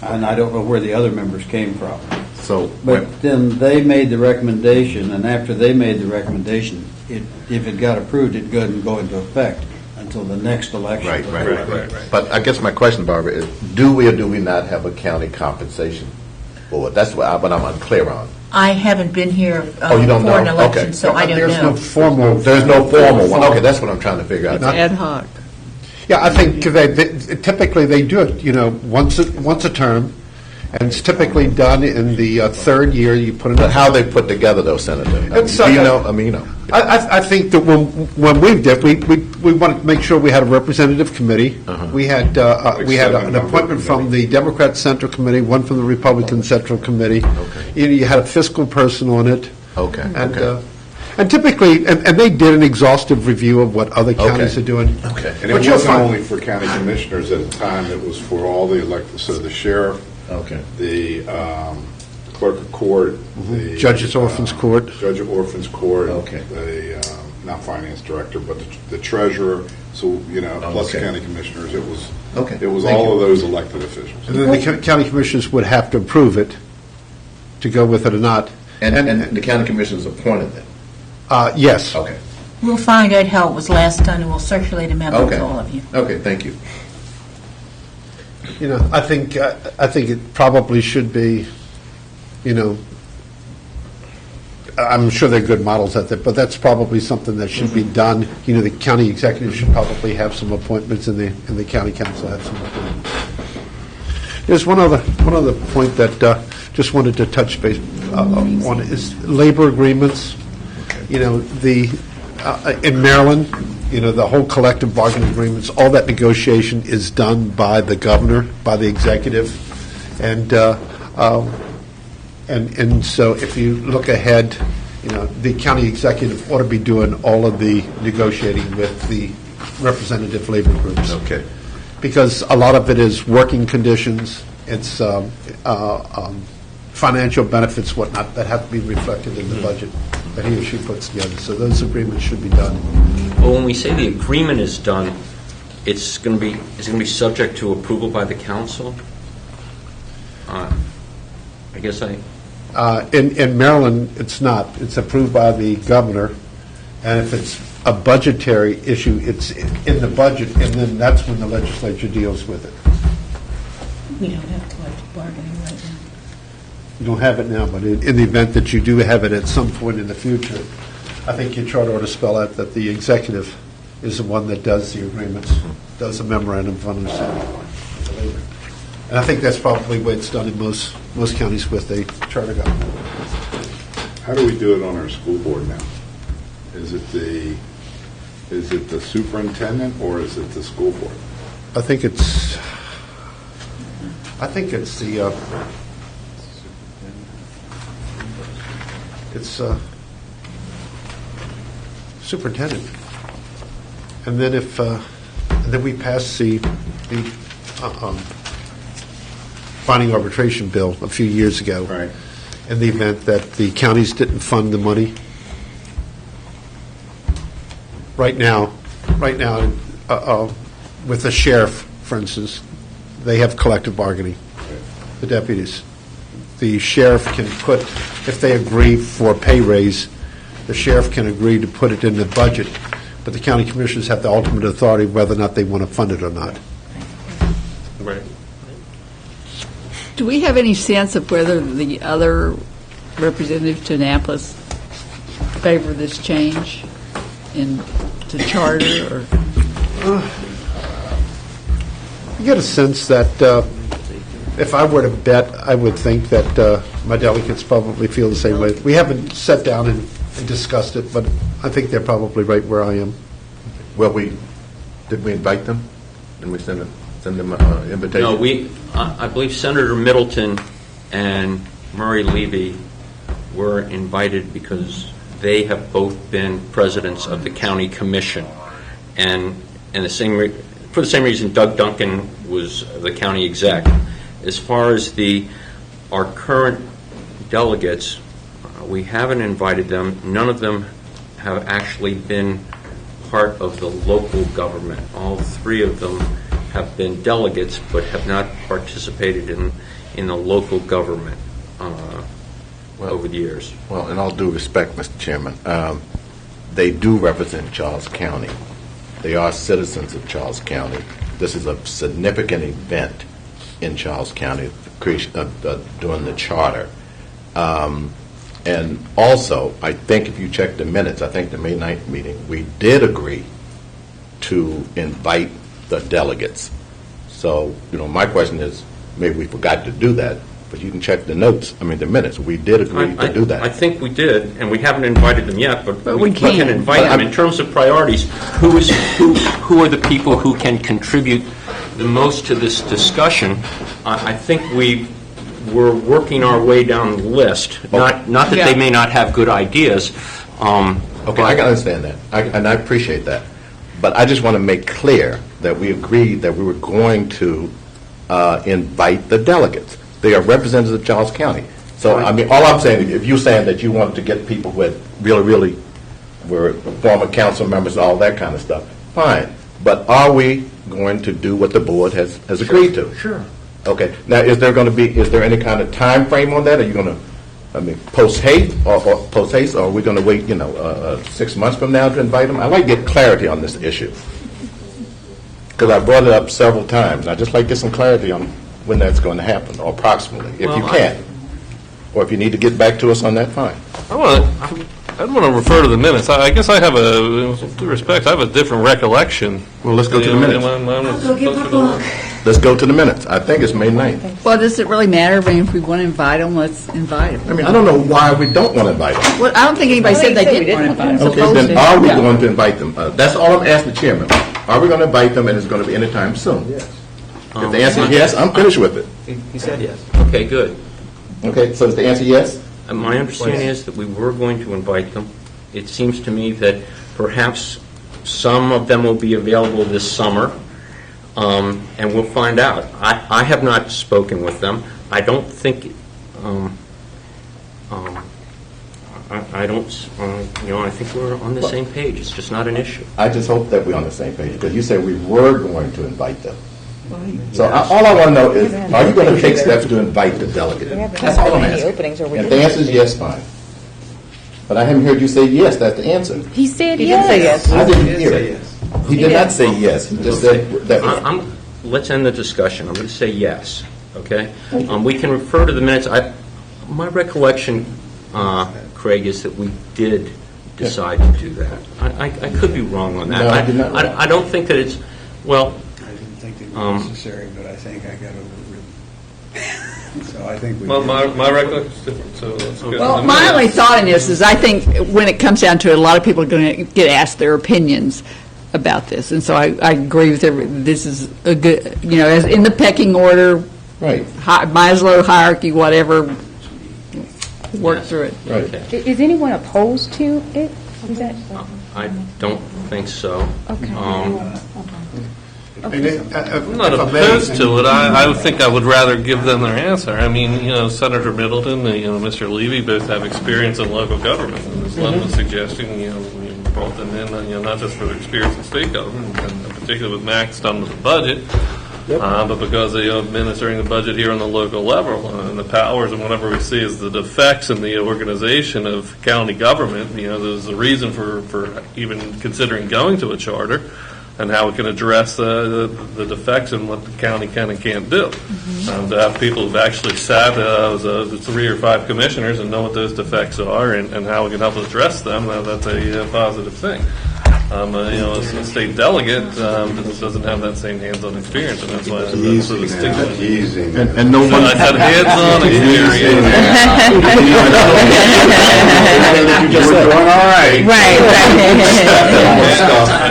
And I don't know where the other members came from. so But then they made the recommendation, and after they made the recommendation, if it got approved, it couldn't go into effect until the next election. right. But I guess my question, Barbara, is do we or do we not have a county compensation board? That's what I'm unclear on. I haven't been here You don't for an know? election, Okay. so I don't There's no know. formal. There's no formal one. Okay, that's what I'm trying to figure out. Ad hoc. Yeah, I think typically they do it, once a term, and it's typically done in the third year. You put it. But how they put together those, Senator? It's, Do you know? I mean, I think that when we did, we wanted to make sure we had a representative committee. We had an appointment from the Democrat Central Committee, one from the Republican Central Committee. You had a fiscal person on it. Okay, And, okay. and typically, and they did an exhaustive review of what other counties Okay. are doing. Okay. And But it you'll wasn't find- only for county commissioners at the time, it was for all the elected, so the sheriff, Okay. the clerk of court, the... Judges Orphans Court. Judge of Orphans Court. Okay. The, not finance director, but the treasurer, so, plus Okay. county commissioners, it was... Okay. It was Thank all you. of those elected officials. And then the county commissioners would have to approve it to go with it or not. And the county commissioners appointed them? Yes. Okay. We'll find out how it was last time, and we'll circulate a memo Okay. to all of you. Okay, thank you. I think it probably should be, I'm sure there are good models out there, but that's probably something that should be done. The county executive should probably have some appointments, and the county council have some appointments. There's one other point that just wanted to touch base on is labor agreements. In Maryland, the whole collective bargaining agreements, all that negotiation is done by the governor, by the executive, and so if you look ahead, the county executive ought to be doing all of the negotiating with the representative labor groups. Okay. Because a lot of it is working conditions, it's financial benefits, whatnot, that have to be reflected in the budget that he or she puts together. So those agreements should be done. Well, when we say the agreement is done, is it going to be subject to approval by the council? I guess In Maryland, it's not. It's approved by the governor, and if it's a budgetary issue, it's in the budget, and then that's when the legislature deals with it. We don't have collective bargaining right now. You don't have it now, but in the event that you do have it at some point in the future, I think your charter ought to spell out that the executive is the one that does the agreements, does the memorandum of understanding. And I think that's probably the way it's done in most counties with a charter government. How do we do it on our school board now? Is it the superintendent or is it the school board? I think it's the, it's superintendent. And then then we pass the binding arbitration bill a few years ago. Right. In the event that the counties didn't fund the money. Right now, with the sheriff, for instance, they have collective bargaining, the deputies. The sheriff can put, if they agree for a pay raise, the sheriff can agree to put it in the budget, but the county commissioners have the ultimate authority whether or not they want to fund it or not. Right. Do we have any sense of whether the other representatives to Annapolis favor this change to charter? Or You get a sense that if I were to bet, I would think that my delegates probably feel the same way. We haven't sat down and discussed it, but I think they're probably right where I am. Well, did we invite them? Didn't we send them an invitation? No, I believe Senator Middleton and Murray Levy were invited because they have both been presidents of the county commission, and for the same reason Doug Duncan was the county exec. As far as our current delegates, we haven't invited them. None of them have actually been part of the local government. All three of them have been delegates but have not participated in the local government over the years. Well, in all due respect, Mr. Chairman, they do represent Charles County. They are citizens of Charles County. This is a significant event in Charles County, doing the charter. And also, I think if you check the minutes, I think the May 9th meeting, we did agree to invite the delegates. So, my question is, maybe we forgot to do that, but you can check the notes, the minutes. We did agree to do that. I think we did, and we haven't invited them yet, but we can can. invite them. In terms of priorities, who are the people who can contribute the most to this discussion? I think we're working our way down the list. Not that they may not have good ideas. Okay, I can understand that, and I appreciate that. But I just want to make clear that we agreed that we were going to invite the delegates. They are representatives of Charles County. So, all I'm saying, if you're saying that you wanted to get people who had really were former council members, all that kind of stuff, fine. But are we going to do what the board has agreed to? Sure. Okay. Now, is there any kind of time frame on that? Are you going to, post haste, or are we going to wait, 6 months from now to invite them? I'd like to get clarity on this issue, because I brought it up several times. I'd just like to get some clarity on when that's going to happen, or approximately, if you can. Or if you need to get back to us on that, fine. I want to refer to the minutes. I guess I have with due respect, I have a different recollection. Well, let's go to the minutes. I'll go get my book. Let's go to the minutes. I think it's May 9th. well, does it really matter? If we want to invite them, let's invite them. I don't know why we don't want to invite them. Well, I don't think anybody said they didn't want to invite them. Okay, then are we going to invite them? That's all I'm asking the chairman. Are we going to invite them, and it's going to be anytime soon? Yes. If the answer is yes, I'm finished with it. He said yes. Okay, good. Okay, so is the answer yes? My understanding is that we were going to invite them. It seems to me that perhaps some of them will be available this summer, and we'll find out. I have not spoken with them. I don't think, I think we're on the same page. It's just not an issue. I just hope that we're on the same page, because you said we were going to invite them. So all I want to know is, are you going to take steps to invite the delegate? That's all I'm asking. openings, or we And if the answer is yes, fine. But I haven't heard you say yes, that's the answer. He said He did say yes. I didn't hear it. He did not say yes, he just said that. Let's end the discussion. I'm going to say yes, okay? We can refer to the minutes. My recollection, Craig, is that we did decide to do that. I could be wrong on that. No, I did not. I don't think that it's, well, I didn't think it was necessary, but I think I got overridden. So I think we. Well, my recollection is different, so let's go. to Well, the my minutes. only thought in this is I think when it comes down to it, a lot of people are going to get asked their opinions about this. And so I agree with this is a good, as in the pecking order, Right, Maslow hierarchy, whatever, work through it. right. Is anyone opposed to it? Is that, I don't think so. okay. I'm not opposed to it. I think I would rather give them their answer. I mean, Senator Middleton and, Mr. Levy both have experience in local government. And as Len was suggesting, we brought them in, not just for their experience in state government, and in particular with Max done with the budget, but because they are administering the budget here on the local level and the powers and whatever we see as the defects in the organization of county government, there's a reason for even considering going to a charter, and how it can address the defects in what the county can and can't do. To have people who've actually sat as 3 or 5 commissioners and know what those defects are and how we can help address them, that's a positive thing. As a state delegate, doesn't have that same hands-on experience, and that's why that's sort of stigma. And no one. I said hands-on experience. You were doing all right. Right, I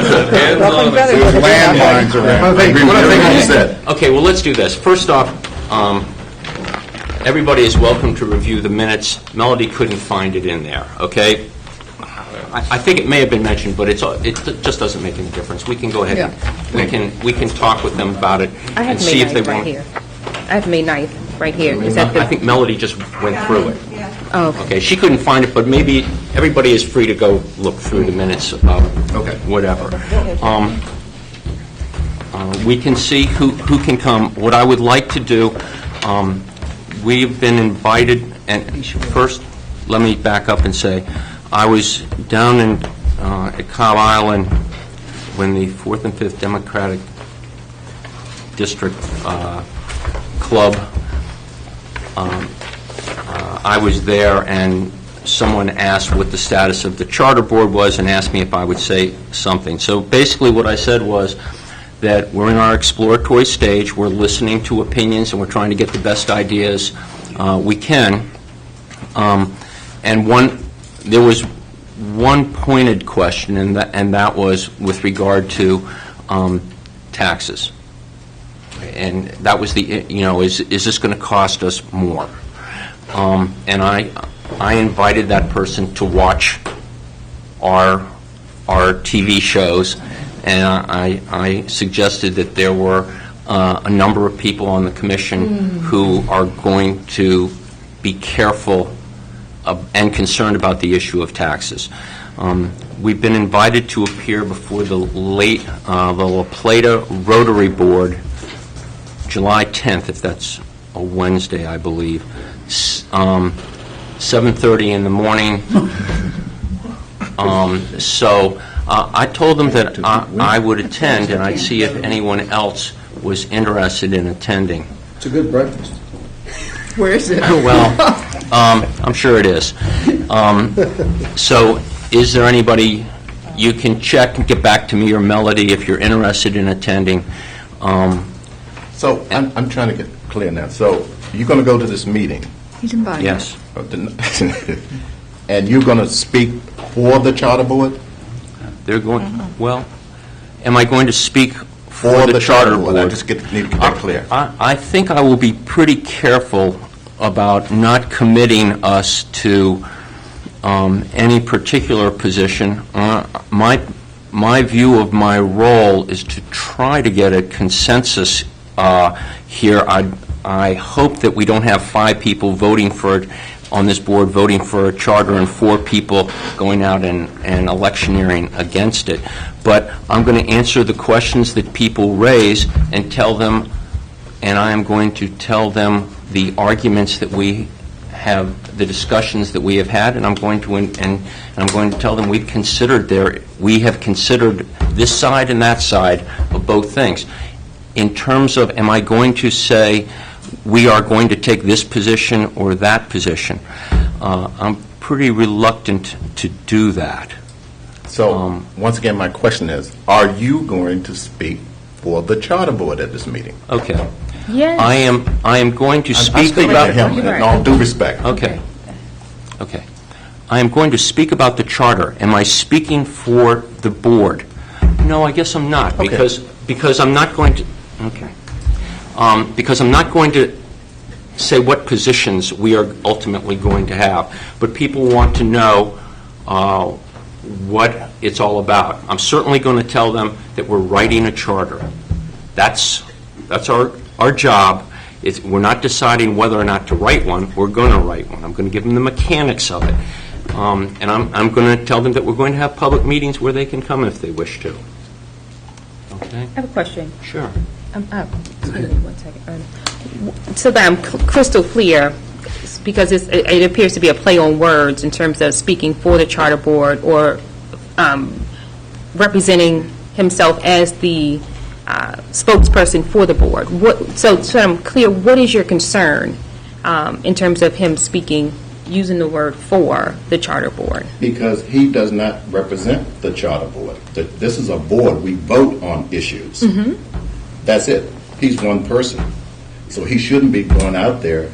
said hands-on There's landlines around. I agree with everything you said. Okay, well, let's do this. First off, everybody is welcome to review the minutes. Melody couldn't find it in there, okay? I think it may have been mentioned, but it just doesn't make any difference. We can go ahead and we can talk with them about it I have and see if May they 9th right want. here. I have May 9th right here. Is that I the, think Melody just went through it. oh, okay. Okay, she couldn't find it, but maybe everybody is free to go look through the minutes of whatever. We can see who can come. What I would like to do, we've been invited, and first, let me back up and say, I was down at Cobb Island when the 4th and 5th Democratic District Club, I was there, and someone asked what the status of the charter board was and asked me if I would say something. So basically what I said was that we're in our exploratory stage, we're listening to opinions, and we're trying to get the best ideas we can. And there was one pointed question, and that was with regard to taxes. And that was is this going to cost us more? And I invited that person to watch our TV shows, and I suggested that there were a number of people on the commission who are going to be careful and concerned about the issue of taxes. We've been invited to appear before the La Plata Rotary Board, July 10th, if that's a Wednesday, I believe, 7:30 in the morning. So I told them that I would attend, and I'd see if anyone else was interested in attending. It's a good breakfast. Where is it? Well, I'm sure it is. So is there anybody, you can check and get back to me or Melody if you're interested in attending. So I'm trying to get clear now. So you're going to go to this meeting, He's invited. Yes. and you're going to speak for the charter board? They're going, well, am I going to speak for the charter board? I just need to get that clear. I think I will be pretty careful about not committing us to any particular position. My view of my role is to try to get a consensus here. I hope that we don't have 5 people voting for it, on this board voting for a charter and 4 people going out and electioneering against it. But I'm going to answer the questions that people raise and tell them, and I am going to tell them the arguments that we have, the discussions that we have had, and I'm going to tell them we have considered this side and that side of both things. In terms of, am I going to say we are going to take this position or that position? I'm pretty reluctant to do that. So, once again, my question is, are you going to speak for the charter board at this meeting? Okay. Yes. I am going to I'm speak speaking about... to him, in all due respect. Okay. Okay. I am going to speak about the charter. Am I speaking for the board? No, I guess I'm not, Okay. because I'm not going to... Okay. Because I'm not going to say what positions we are ultimately going to have, but people want to know what it's all about. I'm certainly going to tell them that we're writing a charter. That's our job. We're not deciding whether or not to write one. We're going to write one. I'm going to give them the mechanics of it. And I'm going to tell them that we're going to have public meetings where they can come if they wish to. Okay? I have a question. Sure. Excuse me 1 second. So that I'm crystal clear, because it appears to be a play on words in terms of speaking for the charter board or representing himself as the spokesperson for the board. So I'm clear, what is your concern in terms of him speaking, using the word for the charter board? Because he does not represent the charter board. This is a board. We vote on issues. That's it. He's one person. So he shouldn't be going out there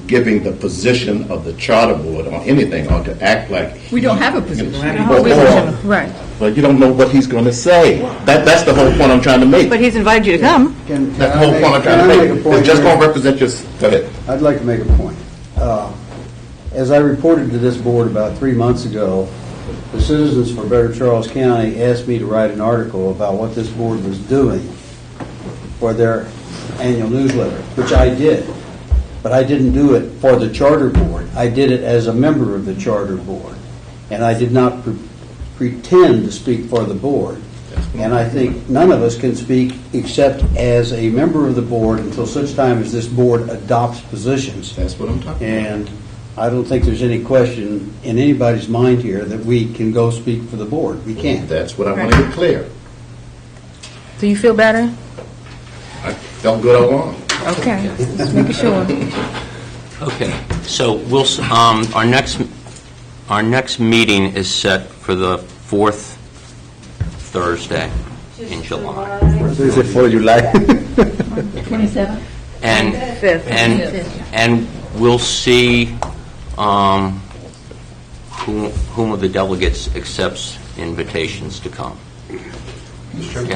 giving the position of the charter board on anything, or to act like... We don't have a position. Right. But you don't know what he's going to say. That's the whole point I'm trying to make. But he's invited you to come. Can That's the I whole point I'm make trying to a make. point It's just here? going to represent your... Go ahead. I'd like to make a point. As I reported to this board about 3 months ago, the Citizens for Better Charles County asked me to write an article about what this board was doing for their annual newsletter, which I did. But I didn't do it for the charter board. I did it as a member of the charter board. And I did not pretend to speak for the board. And I think none of us can speak except as a member of the board until such time as this board adopts positions. That's what I'm talking about. And I don't think there's any question in anybody's mind here that we can go speak for the board. We can't. That's what I want to get clear. Do you feel better? I felt good all along. Okay. Just making sure. Okay. So our next meeting is set for the 4th Thursday in July. Thursday, 4th of July. 27? And we'll see whom of the delegates accepts invitations to come. Okay?